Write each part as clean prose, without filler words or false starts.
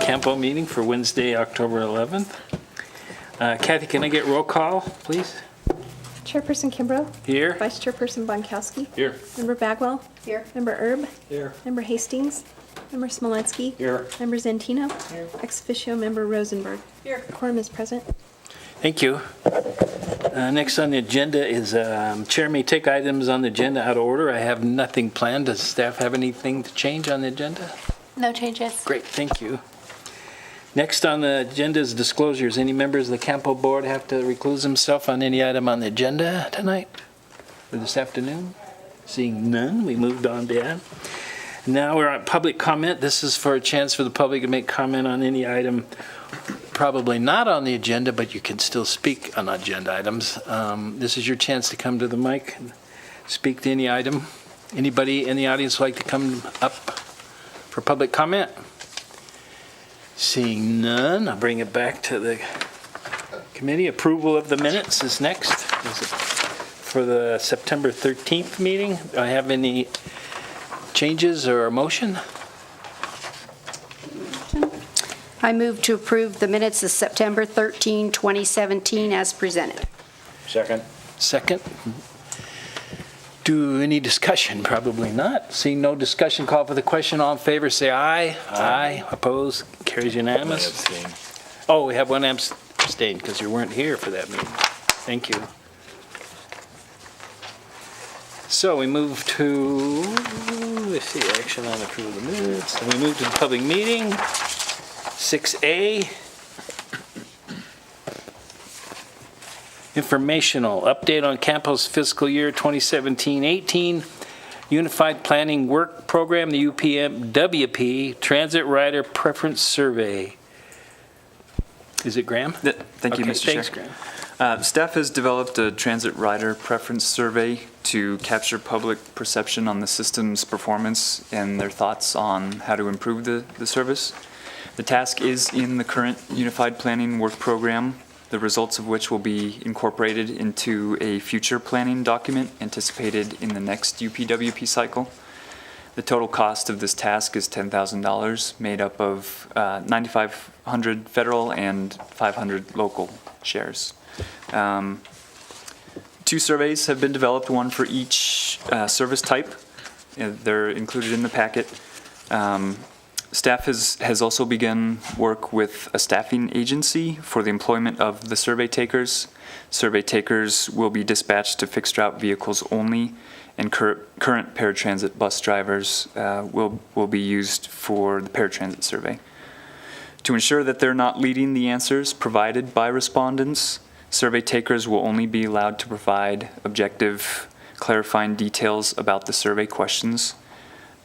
CAMPO meeting for Wednesday, October 11th. Kathy, can I get roll call, please? Chairperson Kimbrough. Here. Vice Chairperson Bonkowski. Here. Member Bagwell. Here. Member Erb. Here. Member Hastings. Member Smolensky. Here. Member Zantino. Here. Ex officio Member Rosenberg. Here. Quorum is present. Thank you. Next on the agenda is Chair may take items on the agenda out of order. I have nothing planned. Does staff have anything to change on the agenda? No changes. Great, thank you. Next on the agenda is disclosures. Any members of the CAMPO board have to recluse themselves on any item on the agenda tonight or this afternoon? Seeing none, we moved on to that. Now we're on public comment. This is for a chance for the public to make comment on any item probably not on the agenda, but you can still speak on agenda items. This is your chance to come to the mic and speak to any item. Anybody in the audience would like to come up for public comment? Seeing none, I'll bring it back to the committee. Approval of the minutes is next. Is it for the September 13th meeting? Do I have any changes or a motion? I move to approve the minutes of September 13, 2017 as presented. Second. Second. Do any discussion? Probably not. Seeing no discussion, call for the question. All in favor, say aye. Aye. Opposed? Carries unanimous. Oh, we have one abstain because you weren't here for that meeting. Thank you. So we move to, let's see, action on approval of the minutes. And we move to the public meeting. 6A. Informational update on CAMPO's fiscal year 2017-18 Unified Planning Work Program, the UPMWP Transit Rider Preference Survey. Is it Graham? Thank you, Mr. Thanks, Chair. Graham. Staff has developed a transit rider preference survey to capture public perception on the system's performance and their thoughts on how to improve the service. The task is in the current Unified Planning Work Program, the results of which will be incorporated into a future planning document anticipated in the next UPWP cycle. The total cost of this task is $10,000, made up of 9,500 federal and 500 local shares. 2 surveys have been developed, one for each service type. They're included in the packet. Staff has also begun work with a staffing agency for the employment of the survey takers. Survey takers will be dispatched to fixed route vehicles only, and current paratransit bus drivers will be used for the paratransit survey. To ensure that they're not leading the answers provided by respondents, survey takers will only be allowed to provide objective, clarifying details about the survey questions.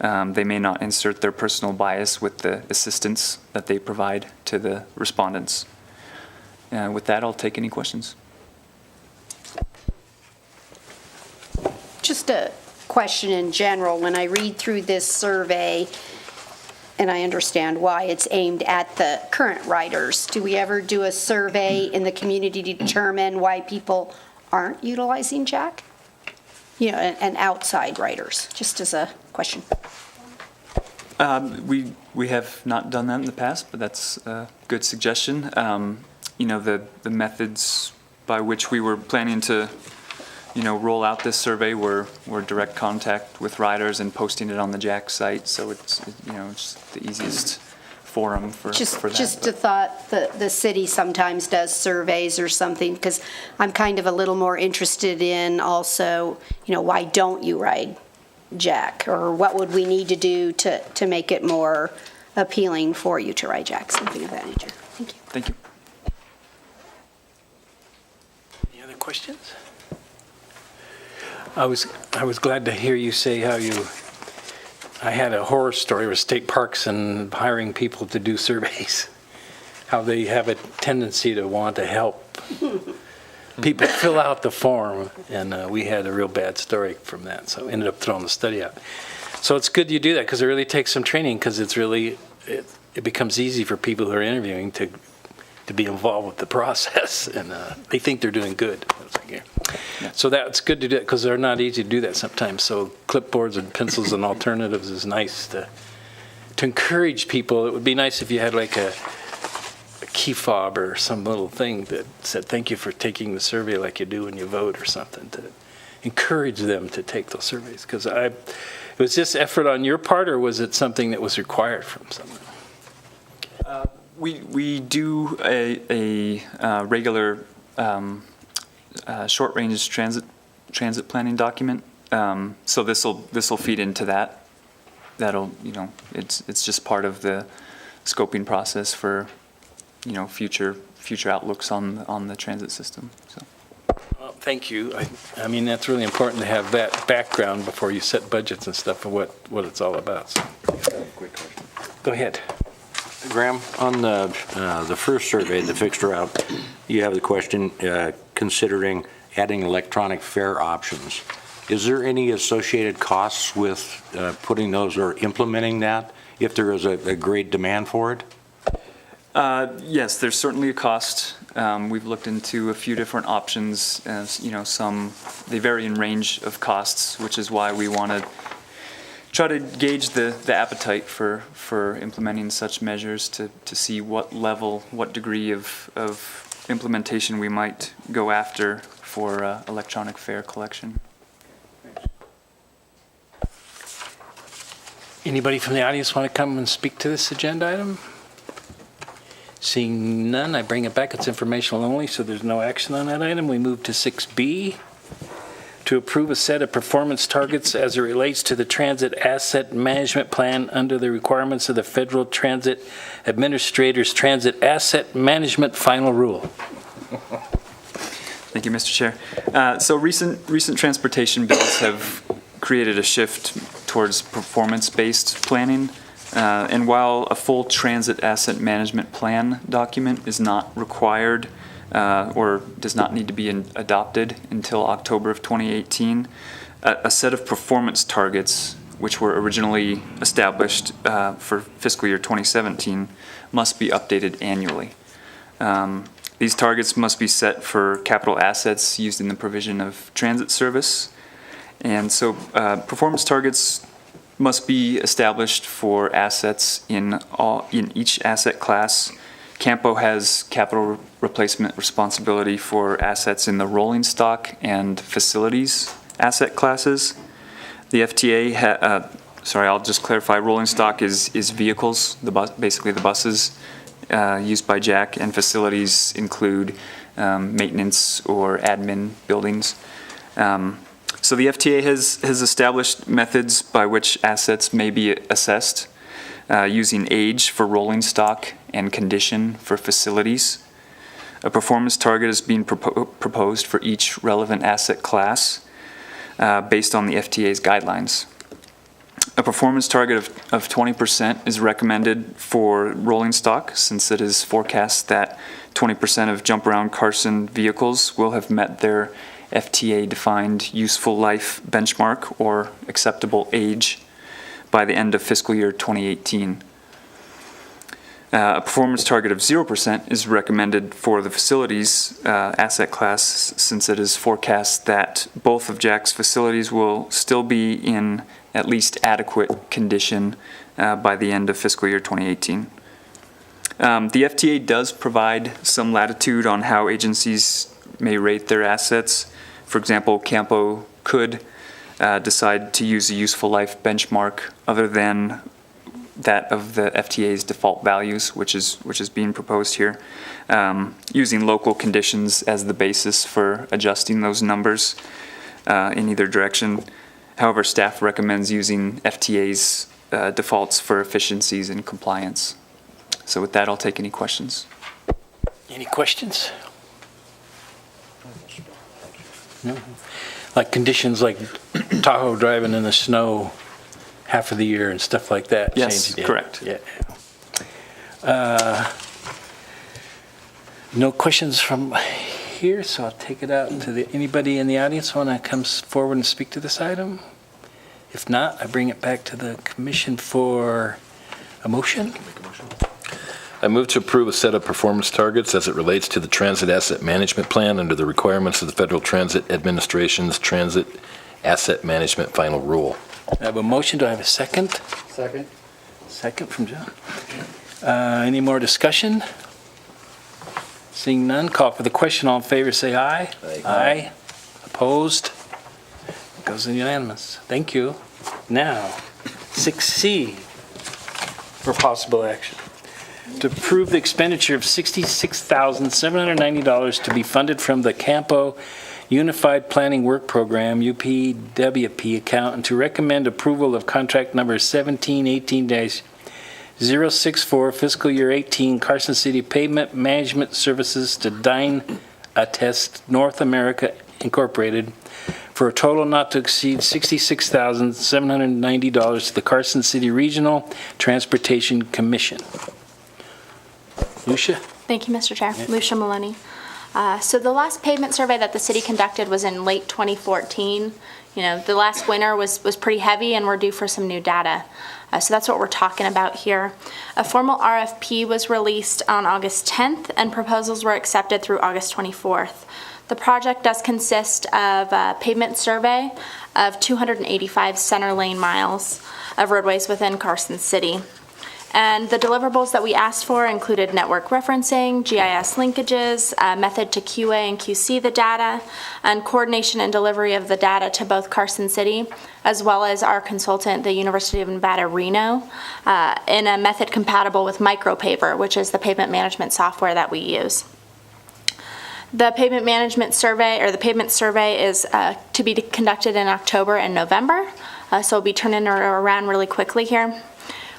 They may not insert their personal bias with the assistance that they provide to the respondents. With that, I'll take any questions. Just a question in general. When I read through this survey, and I understand why, it's aimed at the current riders. Do we ever do a survey in the community to determine why people aren't utilizing Jack? You know, and outside riders, just as a question. We have not done that in the past, but that's a good suggestion. You know, the methods by which we were planning to, you know, roll out this survey were direct contact with riders and posting it on the Jack site. So it's, you know, it's the easiest forum for that. Just a thought, the city sometimes does surveys or something, because I'm kind of a little more interested in also, you know, why don't you ride Jack? Or what would we need to do to make it more appealing for you to ride Jack, something of that nature. Thank you. Thank you. Any other questions? I was glad to hear you say how I had a horror story with state parks and hiring people to do surveys, how they have a tendency to want to help people fill out the form, and we had a real bad story from that, so ended up throwing the study out. So it's good you do that, because it really takes some training, because it's really, it becomes easy for people who are interviewing to be involved with the process, and they think they're doing good. So that's good to do, because they're not easy to do that sometimes. So clipboards and pencils and alternatives is nice to encourage people. It would be nice if you had like a key fob or some little thing that said, thank you for taking the survey, like you do when you vote or something, to encourage them to take those surveys. Because was this effort on your part, or was it something that was required from someone? We do a regular short-range transit planning document. So this will feed into that. That'll, you know, it's just part of the scoping process for, you know, future outlooks on the transit system. So. Well, thank you. I mean, that's really important to have that background before you set budgets and stuff, of what it's all about. So. Quick question. Go ahead. Graham, on the first survey, the fixed route, you have the question considering adding electronic fare options. Is there any associated costs with putting those or implementing that if there is a great demand for it? Yes, there's certainly a cost. We've looked into a few different options. As you know, they vary in range of costs, which is why we want to try to gauge the appetite for implementing such measures to see what degree of implementation we might go after for electronic fare collection. Anybody from the audience want to come and speak to this agenda item? Seeing none, I bring it back. It's informational only, so there's no action on that item. We move to 6B, to approve a set of performance targets as it relates to the Transit Asset Management Plan under the requirements of the Federal Transit Administrator's Transit Asset Management Final Rule. Thank you, Mr. Chair. So recent transportation bills have created a shift towards performance-based planning. And while a full transit asset management plan document is not required or does not need to be adopted until October of 2018, a set of performance targets, which were originally established for fiscal year 2017, must be updated annually. These targets must be set for capital assets used in the provision of transit service. And so performance targets must be established for assets in each asset class. CAMPO has capital replacement responsibility for assets in the rolling stock and facilities asset classes. The FTA, I'll just clarify, rolling stock is vehicles, basically the buses used by Jack, and facilities include maintenance or admin buildings. So the FTA has established methods by which assets may be assessed using age for rolling stock and condition for facilities. A performance target is being proposed for each relevant asset class based on the FTA's guidelines. A performance target of 20% is recommended for rolling stock, since it is forecast that 20% of jump around Carson vehicles will have met their FTA-defined useful life benchmark or acceptable age by the end of fiscal year 2018. A performance target of 0% is recommended for the facilities asset class, since it is forecast that both of Jack's facilities will still be in at least adequate condition by the end of fiscal year 2018. The FTA does provide some latitude on how agencies may rate their assets. For example, CAMPO could decide to use a useful life benchmark other than that of the FTA's default values, which is being proposed here, using local conditions as the basis for adjusting those numbers in either direction. However, staff recommends using FTA's defaults for efficiencies and compliance. So with that, I'll take any questions. Any questions? No? Like conditions like Tahoe driving in the snow half of the year and stuff like that? Yes, changed, yeah. correct. Yeah. No questions from here, so I'll take it out to anybody in the audience want to come forward and speak to this item? If not, I bring it back to the commission for a motion. I move to approve a set of performance targets as it relates to the Transit Asset Management Plan under the requirements of the Federal Transit Administration's Transit Asset Management Final Rule. I have a motion. Do I have a second? Second. Second from John. Any more discussion? Seeing none, call for the question. All in favor, say aye. Aye. Opposed? It goes in unanimous. Thank you. Now, 6C for possible action. To approve the expenditure of $66,790 to be funded from the CAMPO Unified Planning Work Program, UPWP account, and to recommend approval of contract number 1718-064 fiscal year 18 Carson City Pavement Management Services to Dynattest North America Incorporated for a total not to exceed $66,790 to the Carson City Regional Transportation Commission. Lucia? Thank you, Mr. Chair. Lucia Maloney. So the last pavement survey that the city conducted was in late 2014. You know, the last winter was pretty heavy and we're due for some new data. So that's what we're talking about here. A formal RFP was released on August 10th and proposals were accepted through August 24th. The project does consist of a pavement survey of 285 center lane miles of roadways within Carson City. And the deliverables that we asked for included network referencing, GIS linkages, method to QA and QC the data, and coordination and delivery of the data to both Carson City, as well as our consultant, the University of Nevada, Reno, in a method compatible with MicroPaver, which is the pavement management software that we use. The pavement management survey, or the pavement survey, is to be conducted in October and November, so we'll be turning it around really quickly here.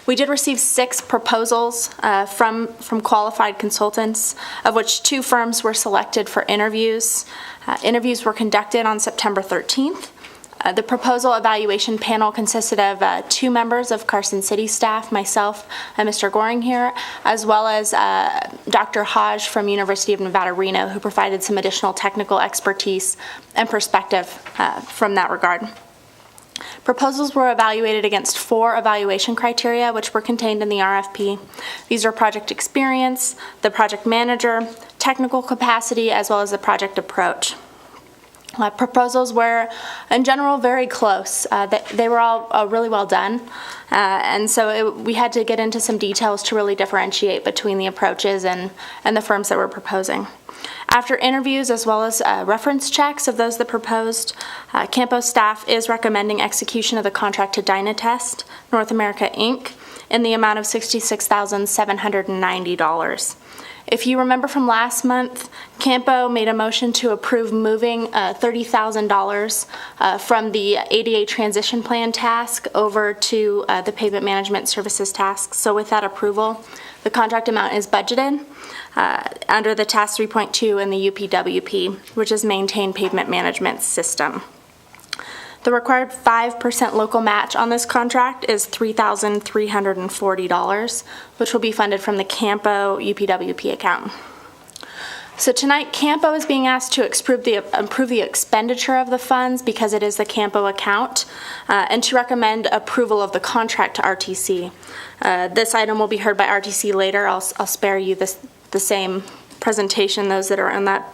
We did receive 6 proposals from qualified consultants, of which 2 firms were selected for interviews. Interviews were conducted on September 13th. The proposal evaluation panel consisted of 2 members of Carson City staff, myself and Mr. Goring here, as well as Dr. Hodge from University of Nevada, Reno, who provided some additional technical expertise and perspective from that regard. Proposals were evaluated against 4 evaluation criteria, which were contained in the RFP. These are project experience, the project manager, technical capacity, as well as the project approach. Proposals were, in general, very close. They were all really well done, and so we had to get into some details to really differentiate between the approaches and the firms that were proposing. After interviews as well as reference checks of those that proposed, CAMPO staff is recommending execution of the contract to Dynattest North America, Inc. in the amount of $66,790. If you remember from last month, CAMPO made a motion to approve moving $30,000 from the ADA transition plan task over to the pavement management services task. So with that approval, the contract amount is budgeted under the task 3.2 in the UPWP, which is maintain pavement management system. The required 5% local match on this contract is $3,340, which will be funded from the CAMPO UPWP account. So tonight, CAMPO is being asked to approve the expenditure of the funds because it is the CAMPO account, and to recommend approval of the contract to RTC. This item will be heard by RTC later. I'll spare you the same presentation, those that are on that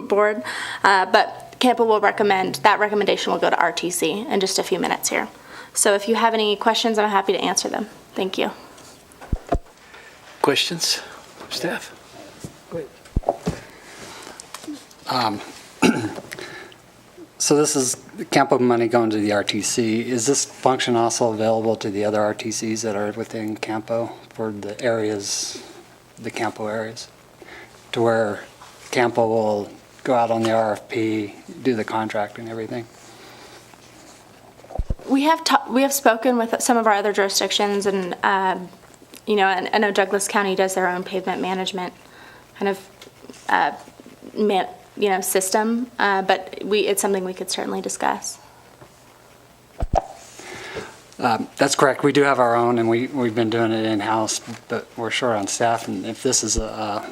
board. But CAMPO will recommend, that recommendation will go to RTC in just a few minutes here. So if you have any questions, I'm happy to answer them. Thank you. Questions, staff? So this is CAMPO money going to the RTC. Is this function also available to the other RTCs that are within CAMPO for the areas, the CAMPO areas? To where CAMPO will go out on the RFP, do the contract and everything? We have spoken with some of our other jurisdictions, and you know, and I know Douglas County does their own pavement management kind of system, but it's something we could certainly discuss. That's correct. We do have our own, and we've been doing it in-house, but we're short on staff. And if this is an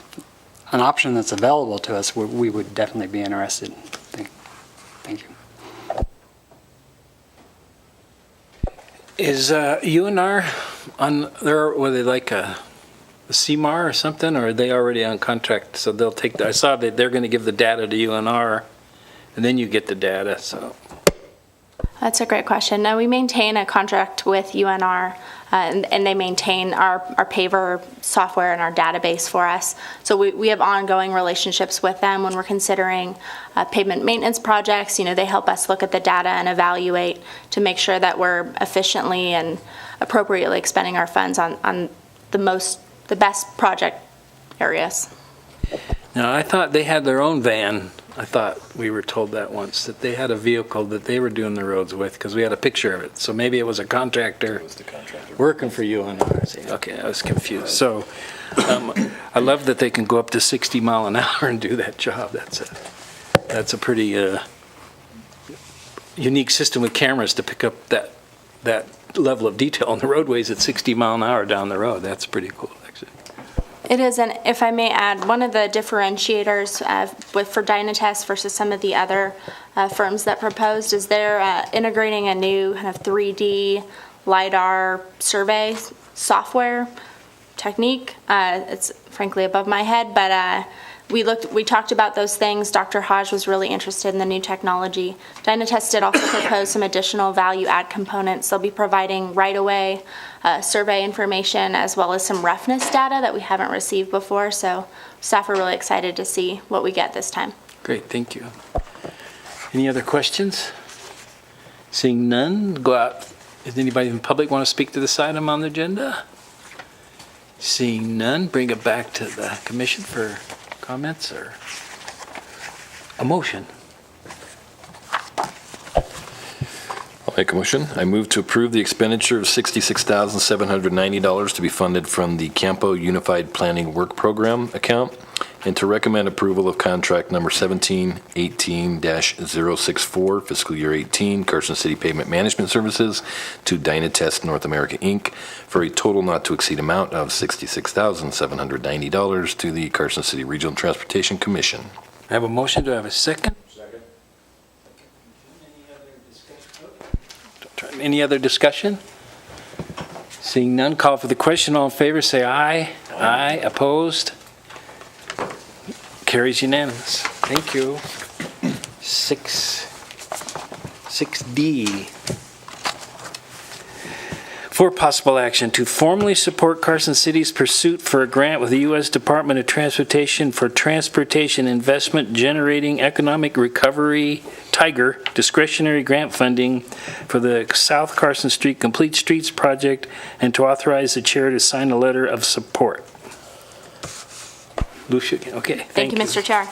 option that's available to us, we would definitely be interested. Thank you. Is UNR on there? Were they like a CMAR or something, or are they already on contract? So they'll take. I saw that they're going to give the data to UNR, and then you get the data. So That's a great question. No, we maintain a contract with UNR, and they maintain our paver software and our database for us. So we have ongoing relationships with them when we're considering pavement maintenance projects. You know, they help us look at the data and evaluate to make sure that we're efficiently and appropriately expending our funds on the best project areas. now I thought they had their own van. I thought we were told that once, that they had a vehicle that they were doing the roads with, because we had a picture of it. So maybe it was a contractor working for UNR. Okay, I was confused. So I love that they can go up to 60 mile an hour and do that job. That's a pretty unique system with cameras to pick up that level of detail on the roadways at 60 mile an hour down the road. That's pretty cool, actually. It is, and if I may add, one of the differentiators for Dynatest versus some of the other firms that proposed is they're integrating a new kind of 3D LiDAR survey software technique. It's frankly above my head, but we talked about those things. Dr. Hodge was really interested in the new technology. Dynatest did also propose some additional value add components. They'll be providing right-of-way survey information as well as some roughness data that we haven't received before. So staff are really excited to see what we get this time. Great, thank you. Any other questions? Seeing none, go out. Does anybody in the public want to speak to this item on the agenda? Seeing none, bring it back to the commission for comments or a motion. I'll make a motion. I move to approve the expenditure of $66,790 to be funded from the CAMPO Unified Planning Work Program account, and to recommend approval of contract number 1718-064, fiscal year 18, Carson City Pavement Management Services to Dynatest North America, Inc., for a total not to exceed amount of $66,790 to the Carson City Regional Transportation Commission. I have a motion. Do I have a second? Second. Any other discussion? Seeing none, call for the question. All in favor, say aye. Aye. Opposed? Carries unanimous. Thank you. 6D. For possible action to formally support Carson City's pursuit for a grant with the U.S. Department of Transportation for Transportation Investment Generating Economic Recovery Tiger discretionary grant funding for the South Carson Street Complete Streets project, and to authorize the chair to sign a letter of support. Lucia, okay, Thank you, Mr. Chair.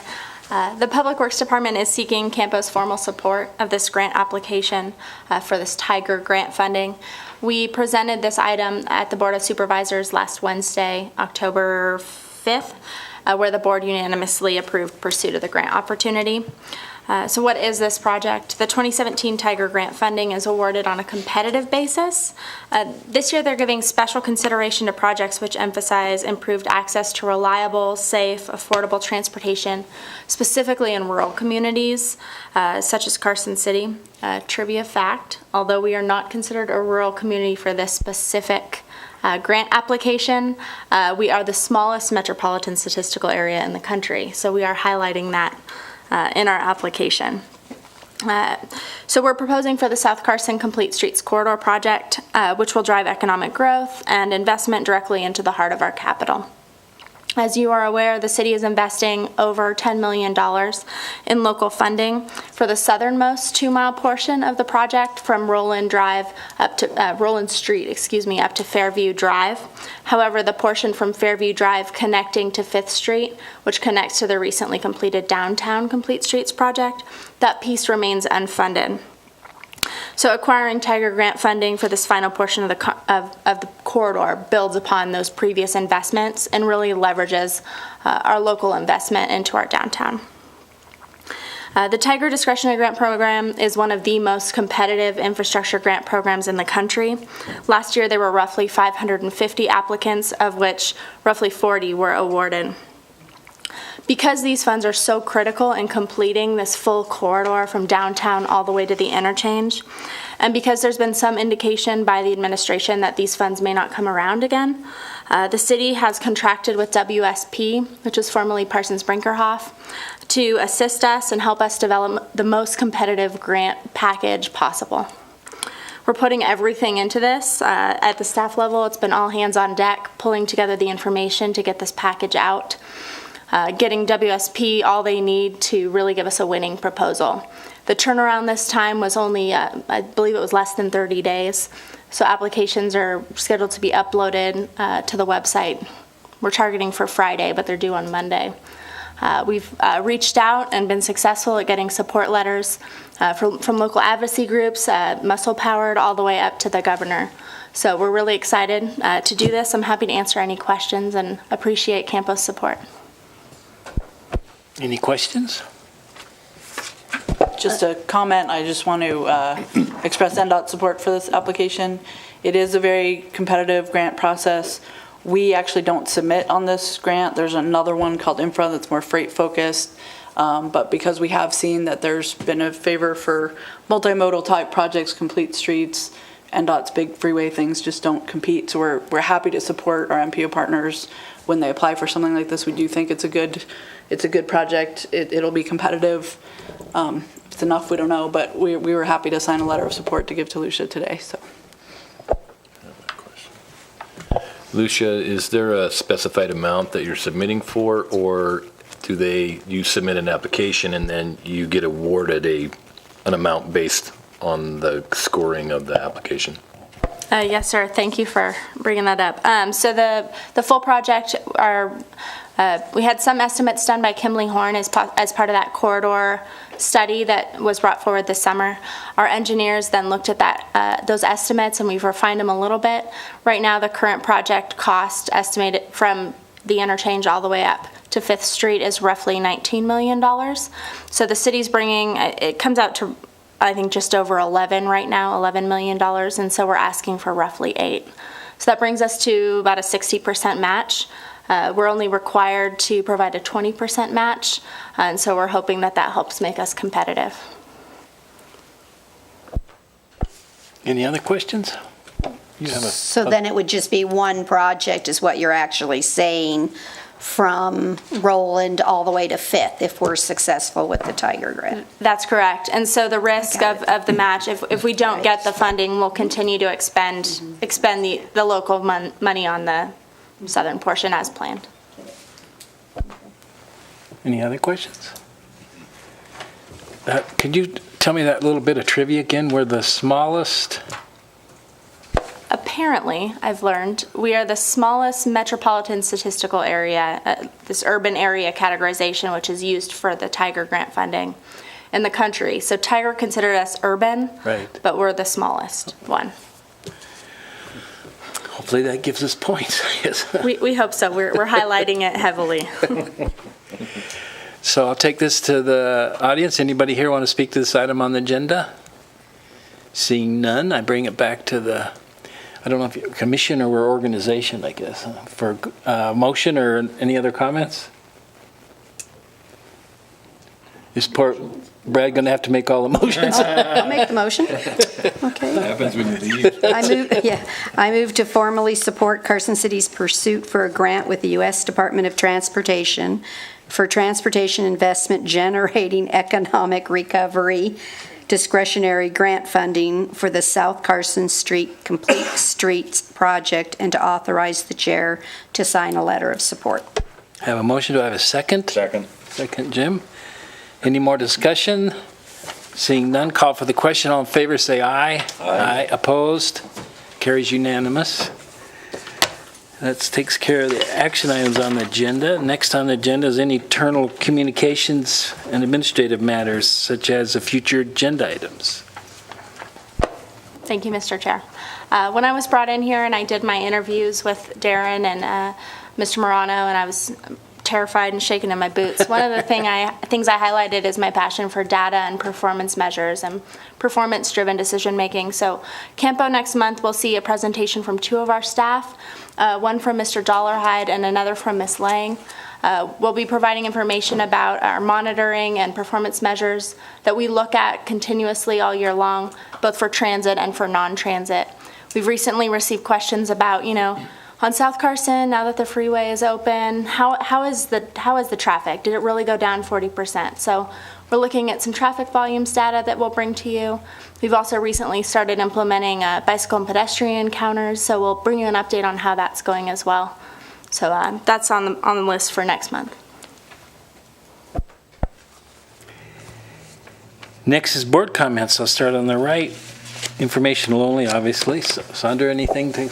The Public Works Department is seeking CAMPO's formal support of this grant application for this Tiger grant funding. We presented this item at the Board of Supervisors last Wednesday, October 5th. where the board unanimously approved pursuit of the grant opportunity. So what is this project? The 2017 Tiger Grant funding is awarded on a competitive basis. This year they're giving special consideration to projects which emphasize improved access to reliable, safe, affordable transportation, specifically in rural communities such as Carson City. Trivia fact, although we are not considered a rural community for this specific grant application, we are the smallest metropolitan statistical area in the country. So we are highlighting that in our application. So we're proposing for the South Carson Complete Streets Corridor project, which will drive economic growth and investment directly into the heart of our capital. As you are aware, the city is investing over $10 million in local funding for the southernmost 2-mile portion of the project from Roland Street, up to Fairview Drive. However, the portion from Fairview Drive connecting to 5th Street, which connects to the recently completed downtown Complete Streets project, that piece remains unfunded. So acquiring Tiger Grant funding for this final portion of the corridor builds upon those previous investments and really leverages our local investment into our downtown. The Tiger Discretionary Grant Program is one of the most competitive infrastructure grant programs in the country. Last year there were roughly 550 applicants, of which roughly 40 were awarded. Because these funds are so critical in completing this full corridor from downtown all the way to the interchange, and because there's been some indication by the administration that these funds may not come around again, the city has contracted with WSP, which is formerly Parsons Brinkerhoff, to assist us and help us develop the most competitive grant package possible. We're putting everything into this. At the staff level, it's been all hands on deck, pulling together the information to get this package out. Getting WSP all they need to really give us a winning proposal. The turnaround this time was only, I believe it was less than 30 days. So applications are scheduled to be uploaded to the website. We're targeting for Friday, but they're due on Monday. We've reached out and been successful at getting support letters from local advocacy groups, muscle powered, all the way up to the governor. So we're really excited to do this. I'm happy to answer any questions and appreciate CAMPO's support. Any questions? Just a comment, I just want to express NDOT support for this application. It is a very competitive grant process. We actually don't submit on this grant. There's another one called Infra that's more freight focused. But because we have seen that there's been a favor for multimodal type projects, complete streets, NDOT's big freeway things just don't compete. So we're happy to support our MPO partners when they apply for something like this. We do think it's a good project. It'll be competitive. If it's enough, we don't know, but we were happy to sign a letter of support to give to Lucia today. So, Lucia, is there a specified amount that you're submitting for, or you submit an application and then you get awarded an amount based on the scoring of the application? Yes, sir. Thank you for bringing that up. So the full project, we had some estimates done by Kimley Horn as part of that corridor study that was brought forward this summer. Our engineers then looked at those estimates and we've refined them a little bit. Right now, the current project cost estimated from the interchange all the way up to 5th Street is roughly $19 million. So the city's bringing, it comes out to, I think, just over 11 right now, $11 million, and so we're asking for roughly 8. So that brings us to about a 60% match. We're only required to provide a 20% match, and so we're hoping that helps make us competitive. Any other questions? So then it would just be one project is what you're actually saying, from Roland all the way to 5th if we're successful with the Tiger Grant. That's correct. And so the risk of the match, if we don't get the funding, we'll continue to expend the local money on the southern portion as planned. Any other questions? Could you tell me that little bit of trivia again? We're the smallest. Apparently, I've learned, we are the smallest metropolitan statistical area, this urban area categorization, which is used for the Tiger Grant funding in the country. So Tiger considered us urban, right, but we're the smallest one. Hopefully that gives us points, I guess. We hope so. We're highlighting it heavily. So I'll take this to the audience. Anybody here want to speak to this item on the agenda? Seeing none, I bring it back to the, I don't know if you're commission or we're organization, I guess, for motion or any other comments? Is poor Brad going to have to make all the motions? I'll make the motion. Okay. Happens when you leave. I move to formally support Carson City's pursuit for a grant with the U.S. Department of Transportation for transportation investment generating economic recovery discretionary grant funding for the South Carson Street Complete Streets project, and to authorize the chair to sign a letter of support. I have a motion. Do I have a second? Second. Second, Jim. Any more discussion? Seeing none, call for the question. All in favor, say aye. Aye. Opposed? Carries unanimous. That takes care of the action items on the agenda. Next on the agenda is any internal communications and administrative matters, such as the future agenda items. Thank you, Mr. Chair. When I was brought in here and I did my interviews with Darren and Mr. Morano, and I was terrified and shaking in my boots. One of the things I highlighted is my passion for data and performance measures and performance-driven decision-making. So CAMPO next month will see a presentation from two of our staff, one from Mr. Dollarhide and another from Ms. Lang. We'll be providing information about our monitoring and performance measures that we look at continuously all year long, both for transit and for non-transit. We've recently received questions about, on South Carson, now that the freeway is open, how is the traffic? Did it really go down 40%? So we're looking at some traffic volumes data that we'll bring to you. We've also recently started implementing bicycle and pedestrian counters, so we'll bring you an update on how that's going as well. So that's on the list for next month. Next is board comments. I'll start on the right. Informational only, obviously. So, Sandra, anything to...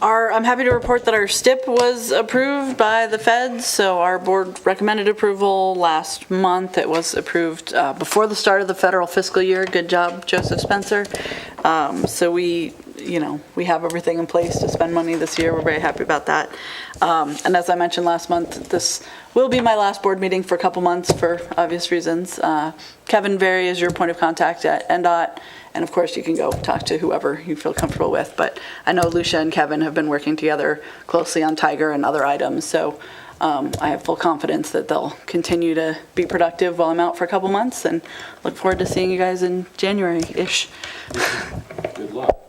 I'm happy to report that our STIP was approved by the feds, so our board recommended approval last month. It was approved before the start of the federal fiscal year. Good job, Joseph Spencer. So we have everything in place to spend money this year. We're very happy about that. And as I mentioned last month, this will be my last board meeting for a couple months for obvious reasons. Kevin Berry is your point of contact at NDOT. And of course, you can go talk to whoever you feel comfortable with. But I know Lucia and Kevin have been working together closely on Tiger and other items. So I have full confidence that they'll continue to be productive while I'm out for a couple months, and look forward to seeing you guys in January-ish. Good luck.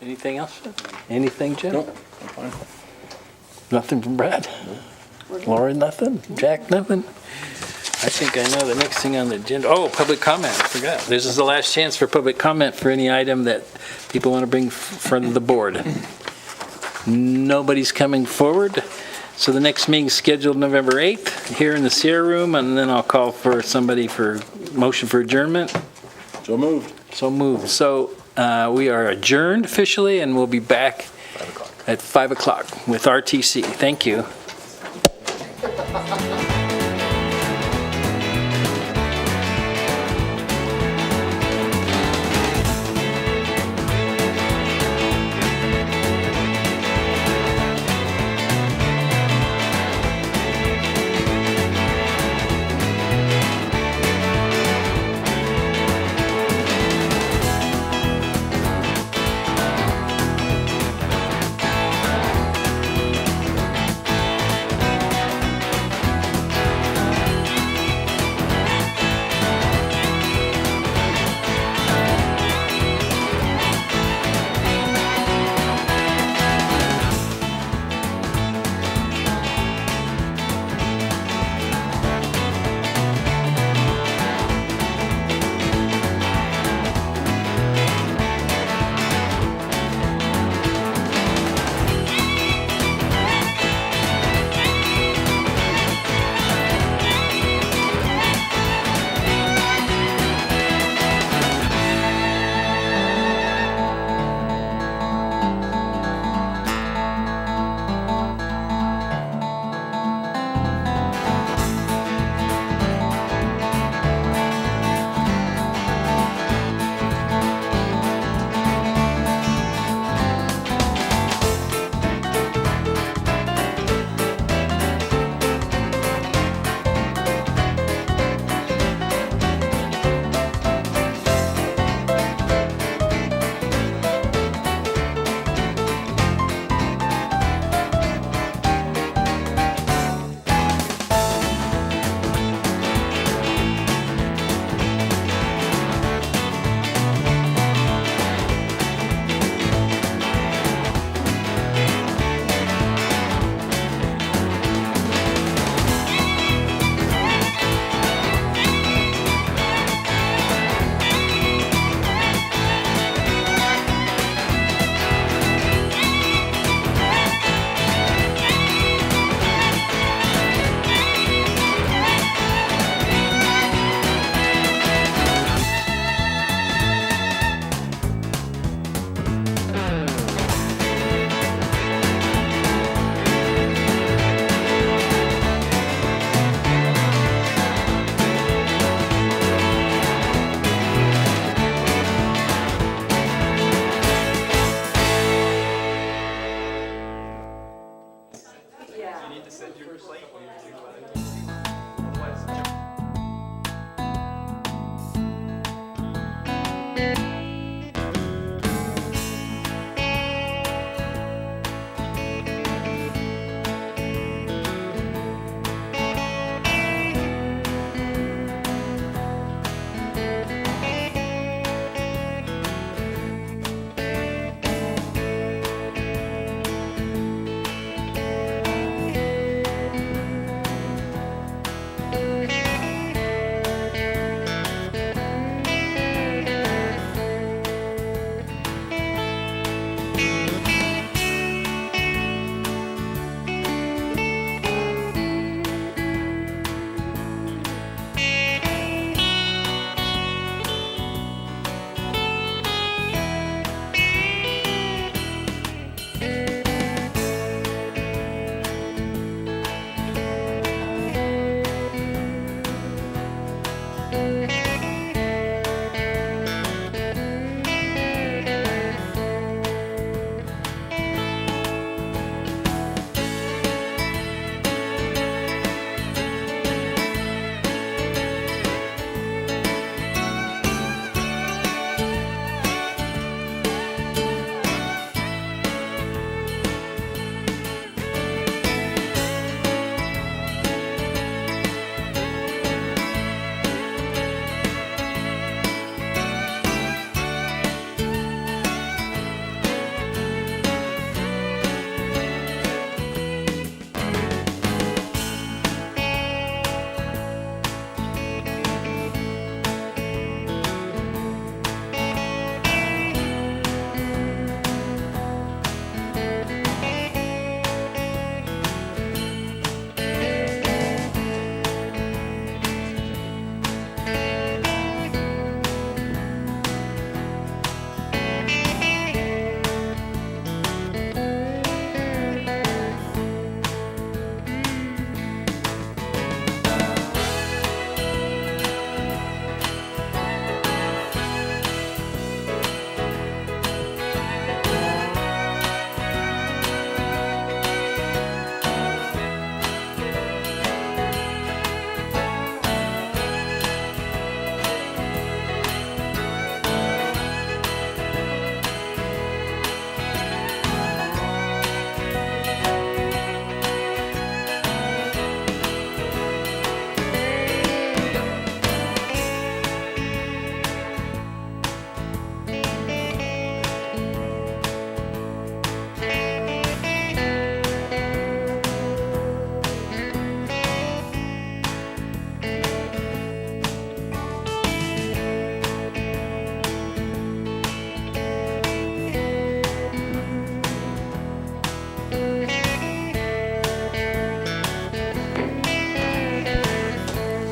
Anything else? Anything, Jim? Nope, I'm fine. Nothing from Brad? Laura, nothing? Jack, nothing? I think I know the next thing on the agenda. Oh, public comment. I forgot. This is the last chance for public comment for any item that people want to bring in front of the board. Nobody's coming forward. So the next meeting is scheduled November 8th here in the Sierra Room, and then I'll call for somebody for motion for adjournment. So moved. So moved. So we are adjourned officially, and we'll be back at 5 o'clock with RTC. Thank you.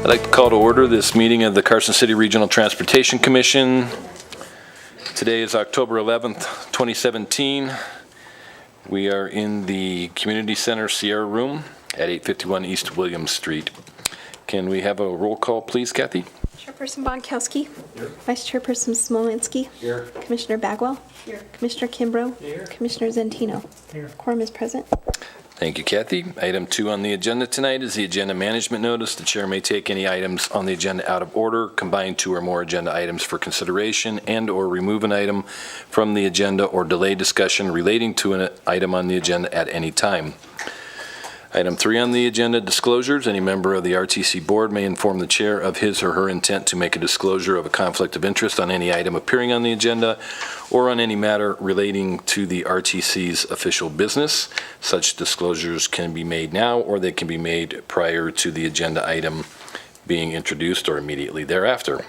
I'd like to call to order this meeting of the Carson City Regional Transportation Commission. Today is October 11th, 2017. We are in the Community Center Sierra Room at 851 East Williams Street. Can we have a roll call, please, Kathy? Chairperson Bonkowski. Vice Chairperson Smolinski. Here. Commissioner Bagwell. Here. Commissioner Kimbrough. Here. Commissioner Zentino. Here. Quorum is present. Thank you, Kathy. Item 2 on the agenda tonight is the agenda management notice. The chair may take any items on the agenda out of order, combine 2 or more agenda items for consideration, and/or remove an item from the agenda or delay discussion relating to an item on the agenda at any time. Item 3 on the agenda, disclosures. Any member of the RTC board may inform the chair of his or her intent to make a disclosure of a conflict of interest on any item appearing on the agenda or on any matter relating to the RTC's official business. Such disclosures can be made now, or they can be made prior to the agenda item being introduced or immediately thereafter.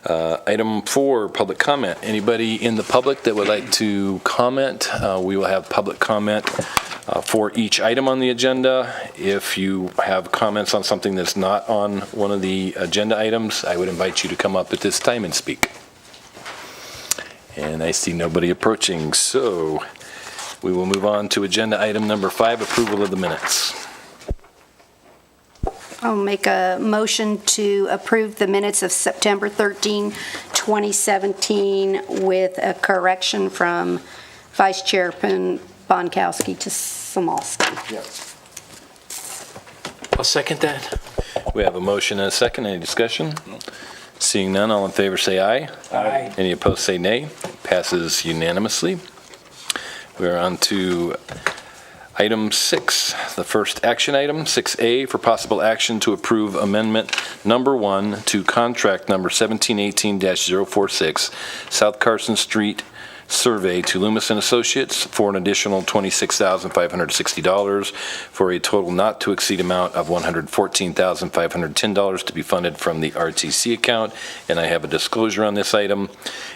Item 4, public comment. Anybody in the public that would like to comment? We will have public comment for each item on the agenda. If you have comments on something that's not on one of the agenda items, I would invite you to come up at this time and speak. And I see nobody approaching, so we will move on to agenda item number 5, approval of the minutes. I'll make a motion to approve the minutes of September 13, 2017, with a correction from Vice Chairman Bonkowski to Samolsky. I'll second that. We have a motion and a second. Any discussion? Seeing none, all in favor say aye. Aye. Any opposed say nay. Passes unanimously. We're on to item 6, the first action item, 6A, for possible action to approve amendment number 1 to contract number 1718-046, South Carson Street survey to Loomis and Associates for an additional $26,560 for a total not to exceed amount of $114,510 to be funded from the RTC account. And I have a disclosure on this item.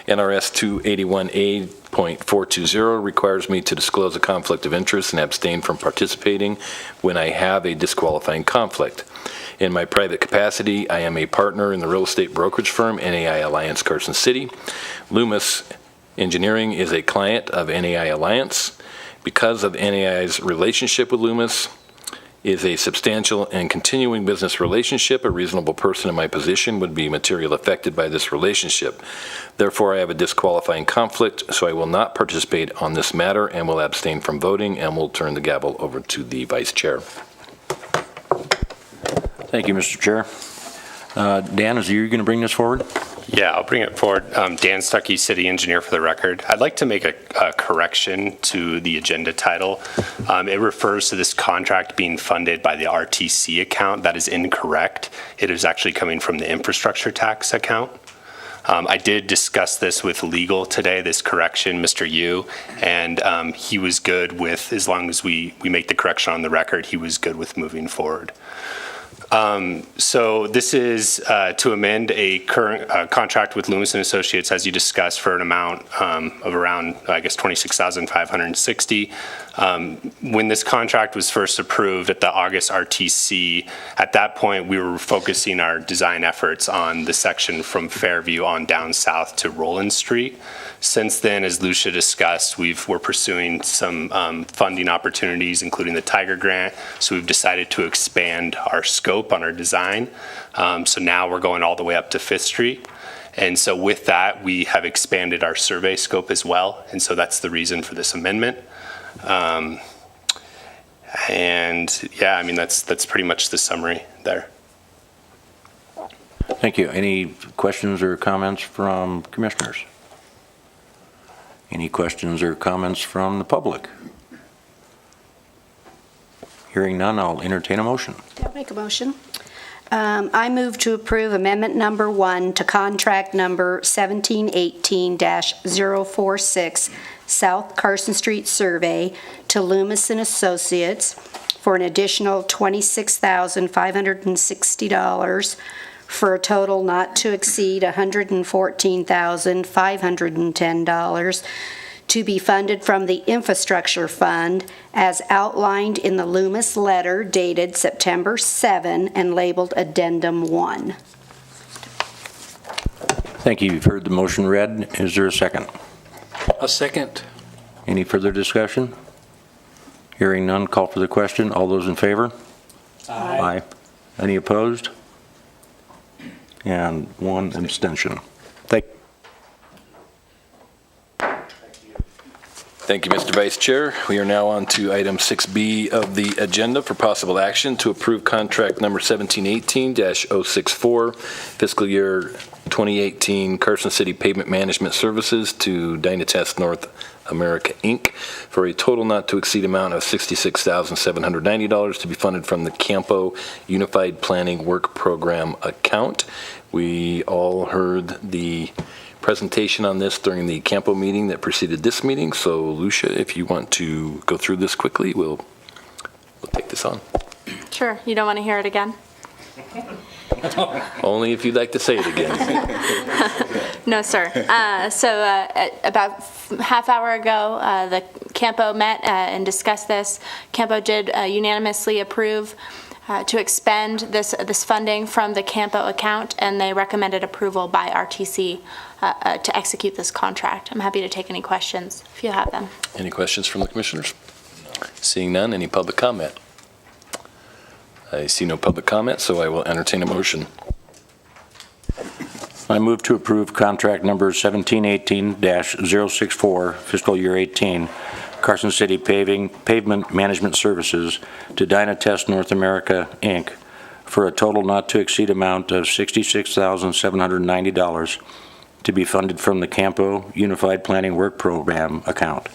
NRS 281A.420 requires me to disclose a conflict of interest and abstain from participating when I have a disqualifying conflict. In my private capacity, I am a partner in the real estate brokerage firm NAI Alliance Carson City. Loomis Engineering is a client of NAI Alliance. Because of NAI's relationship with Loomis is a substantial and continuing business relationship, a reasonable person in my position would be materially affected by this relationship. Therefore, I have a disqualifying conflict, so I will not participate on this matter and will abstain from voting, and will turn the gavel over to the Vice Chair. Thank you, Mr. Chair. Dan, is you going to bring this forward? Yeah, I'll bring it forward. Dan Stuckey, City Engineer for the record. I'd like to make a correction to the agenda title. It refers to this contract being funded by the RTC account. That is incorrect. It is actually coming from the infrastructure tax account. I did discuss this with legal today, this correction, Mr. Yu, and he was good with, as long as we make the correction on the record, he was good with moving forward. So this is to amend a current contract with Loomis and Associates, as you discussed, for an amount of around, I guess, $26,560. When this contract was first approved at the August RTC, at that point we were focusing our design efforts on the section from Fairview on down south to Roland Street. Since then, as Lucia discussed, we're pursuing some funding opportunities, including the Tiger Grant. So we've decided to expand our scope on our design. So now we're going all the way up to 5th Street. And so with that, we have expanded our survey scope as well. And so that's the reason for this amendment. And yeah, I mean, that's pretty much the summary there. Thank you. Any questions or comments from commissioners? Any questions or comments from the public? Hearing none, I'll entertain a motion. I'll make a motion. I move to approve amendment number 1 to contract number 1718-046 South Carson Street survey to Loomis and Associates for an additional $26,560 for a total not to exceed $114,510 to be funded from the Infrastructure Fund as outlined in the Loomis letter dated September 7 and labeled Addendum 1. Thank you. You've heard the motion read. Is there a second? A second. Any further discussion? Hearing none, call for the question. All those in favor? Aye. Any opposed? And one abstention. Thank you, Mr. Vice Chair. We are now on to item 6B of the agenda for possible action to approve contract number 1718-064, fiscal year 2018 Carson City Pavement Management Services to Dynatest North America, Inc. for a total not to exceed amount of $66,790 to be funded from the CAMPO Unified Planning Work Program account. We all heard the presentation on this during the CAMPO meeting that preceded this meeting. So, Lucia, if you want to go through this quickly, we'll take this on. Sure. You don't want to hear it again? Only if you'd like to say it again. No, sir. About half hour ago, the CAMPO met and discussed this. CAMPO did unanimously approve to expend this funding from the CAMPO account, and they recommended approval by RTC to execute this contract. I'm happy to take any questions if you have them. Any questions from the commissioners? Seeing none, any public comment? I see no public comment, so I will entertain a motion. I move to approve contract number 1718-064, fiscal year 18, Carson City Pavement Management Services to Dynatest North America, Inc. for a total not to exceed amount of $66,790 to be funded from the CAMPO Unified Planning Work Program account.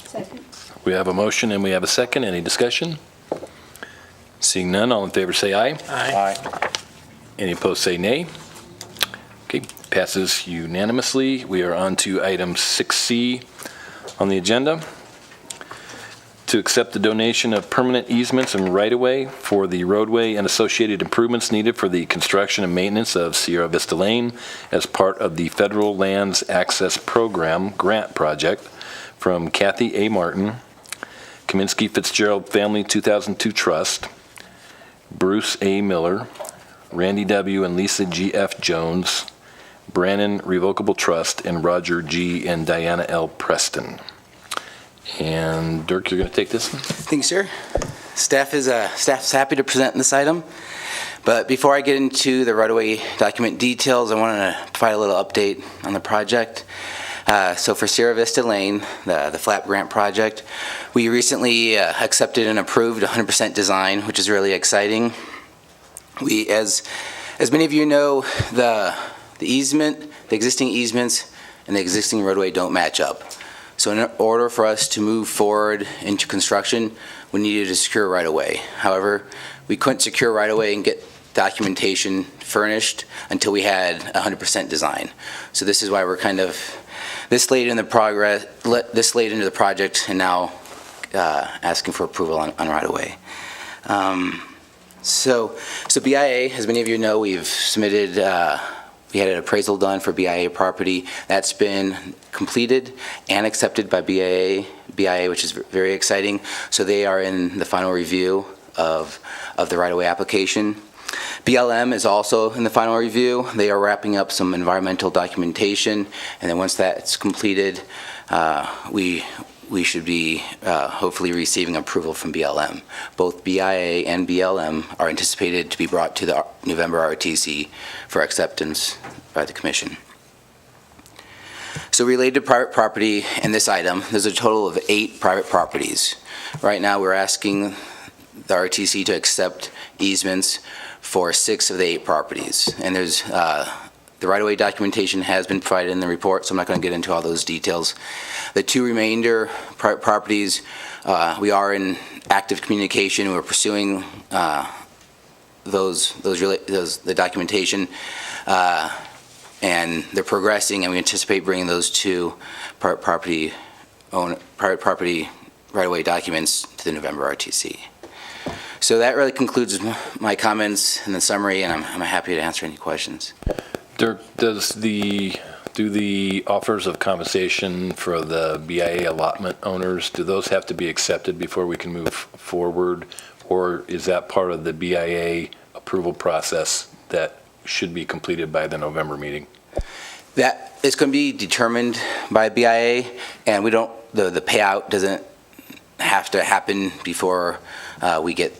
Second. We have a motion and we have a second. Any discussion? Seeing none, all in favor say aye. Aye. Any opposed say nay. Okay, passes unanimously. We are on to item 6C on the agenda. To accept the donation of permanent easements and right-of-way for the roadway and associated improvements needed for the construction and maintenance of Sierra Vista Lane as part of the Federal Lands Access Program grant project from Kathy A. Martin, Kaminsky Fitzgerald Family 2002 Trust, Bruce A. Miller, Randy W. and Lisa G.F. Jones, Brannon Revocable Trust, and Roger G. and Diana L. Preston. And Dirk, you're going to take this one? Thank you, sir. Staff's happy to present this item. But before I get into the right-of-way document details, I want to provide a little update on the project. So for Sierra Vista Lane, the FLAP grant project, we recently accepted and approved 100% design, which is really exciting. We, as many of you know, the existing easements and the existing roadway don't match up. So in order for us to move forward into construction, we needed to secure right-of-way. However, we couldn't secure right-of-way and get documentation furnished until we had 100% design. So this is why we're kind of this late into the project and now asking for approval on right-of-way. So BIA, as many of you know, we've submitted. We had an appraisal done for BIA property. That's been completed and accepted by BIA, which is very exciting. So they are in the final review of the right-of-way application. BLM is also in the final review. They are wrapping up some environmental documentation, and then once that's completed, we should be hopefully receiving approval from BLM. Both BIA and BLM are anticipated to be brought to the November RTC for acceptance by the Commission. So related to private property in this item, there's a total of 8 private properties. Right now we're asking the RTC to accept easements for 6 of the 8 properties. And there's the right-of-way documentation has been provided in the report, so I'm not going to get into all those details. The 2 remainder private properties, we are in active communication. We're pursuing the documentation, and they're progressing, and we anticipate bringing those 2 private property right-of-way documents to the November RTC. So that really concludes my comments in the summary, and I'm happy to answer any questions. Dirk, does the Do the offers of compensation for the BIA allotment owners, do those have to be accepted before we can move forward? Or is that part of the BIA approval process that should be completed by the November meeting? That is going to be determined by BIA, and we don't, the payout doesn't have to happen before we get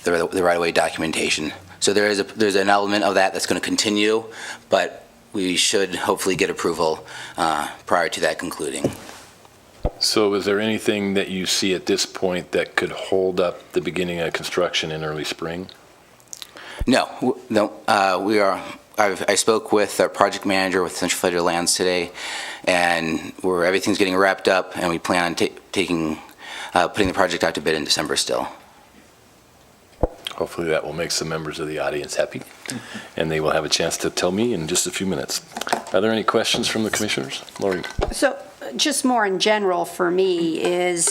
the right-of-way documentation. So there's an element of that that's going to continue, but we should hopefully get approval prior to that concluding. So is there anything that you see at this point that could hold up the beginning of construction in early spring? No, I spoke with our project manager with Central Federal Lands today, and everything's getting wrapped up, and we plan on putting the project out to bid in December still. Hopefully that will make some members of the audience happy, and they will have a chance to tell me in just a few minutes. Are there any questions from the commissioners? Lori? So just more in general for me is,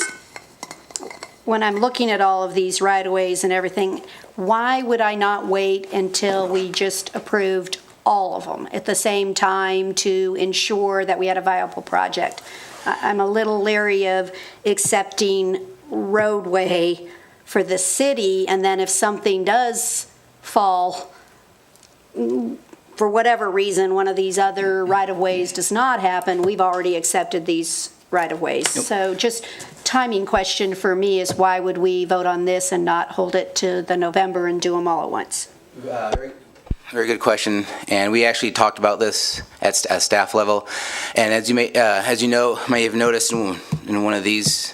when I'm looking at all of these right-of-ways and everything, why would I not wait until we just approved all of them at the same time to ensure that we had a viable project? I'm a little leery of accepting roadway for the city, and then if something does fall, for whatever reason, one of these other right-of-ways does not happen, we've already accepted these right-of-ways. Yep. So just timing question for me is, why would we vote on this and not hold it to the November and do them all at once? Very good question, and we actually talked about this at staff level. And as you may have noticed in one of these,